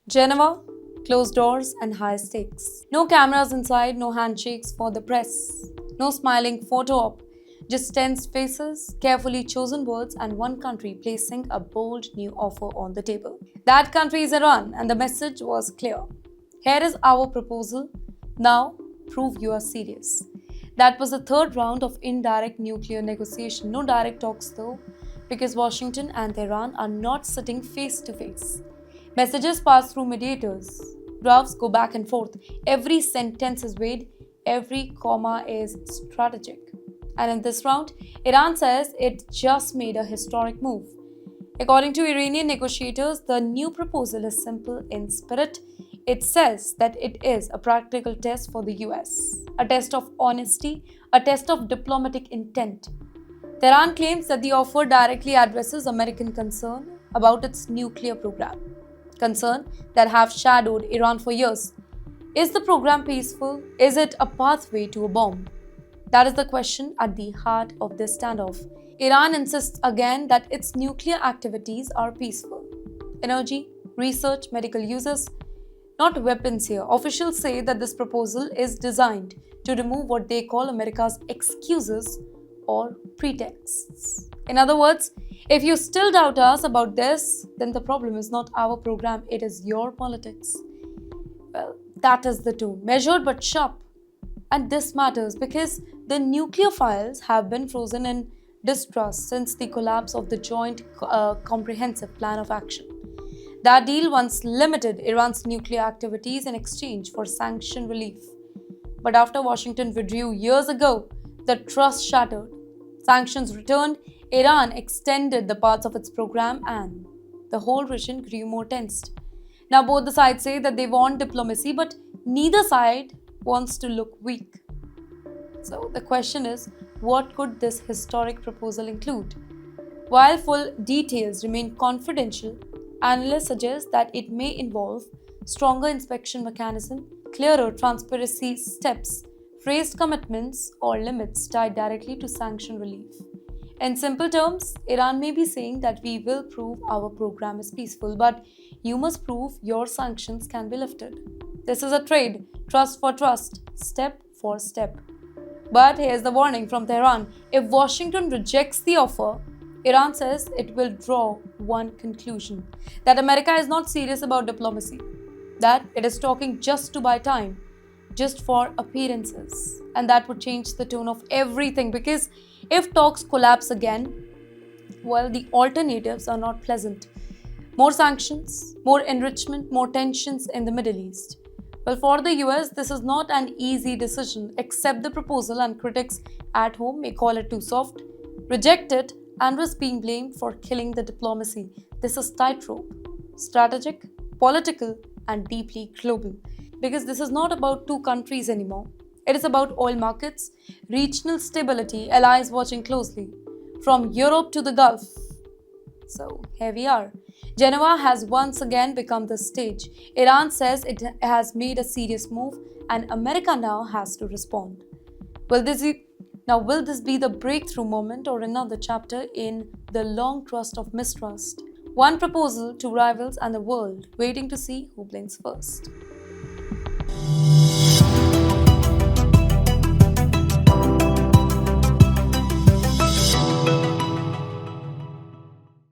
Geneva, closed doors and high stakes. No cameras inside, no handshakes for the press. No smiling photo op, just tense faces, carefully chosen words, and one country placing a bold new offer on the table. That country is Iran, and the message was clear. Here is our proposal. Now, prove you are serious. That was the third round of indirect nuclear negotiation. No direct talks though, because Washington and Tehran are not sitting face to face. Messages pass through mediators. Drafts go back and forth. Every sentence is weighed, every comma is strategic. And in this round, Iran says it just made a historic move. According to Iranian negotiators, the new proposal is simple in spirit. It says that it is a practical test for the US, a test of honesty, a test of diplomatic intent. Tehran claims that the offer directly addresses American concern about its nuclear program, concern that have shadowed Iran for years. Is the program peaceful? Is it a pathway to a bomb? That is the question at the heart of this standoff. Iran insists again that its nuclear activities are peaceful. Energy, research, medical uses, not weapons here. Officials say that this proposal is designed to remove what they call America's excuses or pretexts. In other words, if you still doubt us about this, then the problem is not our program, it is your politics. Well, that is the tone, measured but sharp. And this matters because the nuclear files have been frozen in distrust since the collapse of the Joint Comprehensive Plan of Action. That deal once limited Iran's nuclear activities in exchange for sanction relief. But after Washington withdrew years ago, the trust shattered. Sanctions returned, Iran extended the parts of its program, and the whole region grew more tensed. Now both the sides say that they want diplomacy, but neither side wants to look weak. So the question is, what could this historic proposal include? While full details remain confidential, analysts suggest that it may involve stronger inspection mechanism, clearer transparency steps, phrased commitments or limits tied directly to sanction relief. In simple terms, Iran may be saying that we will prove our program is peaceful, but you must prove your sanctions can be lifted. This is a trade, trust for trust, step for step. But here's the warning from Tehran. If Washington rejects the offer, Iran says it will draw one conclusion, that America is not serious about diplomacy, that it is talking just to buy time, just for appearances. And that would change the tone of everything, because if talks collapse again, well, the alternatives are not pleasant. More sanctions, more enrichment, more tensions in the Middle East. Well, for the US, this is not an easy decision. Accept the proposal, and critics at home may call it too soft. Reject it and risk being blamed for killing the diplomacy. This is tightrope, strategic, political, and deeply global. Because this is not about two countries anymore. It is about oil markets, regional stability, allies watching closely, from Europe to the Gulf. So here we are. Geneva has once again become the stage. Iran says it has made a serious move, and America now has to respond. Will this be the breakthrough moment or another chapter in the long trust of mistrust? One proposal, two rivals, and the world waiting to see who blinks first.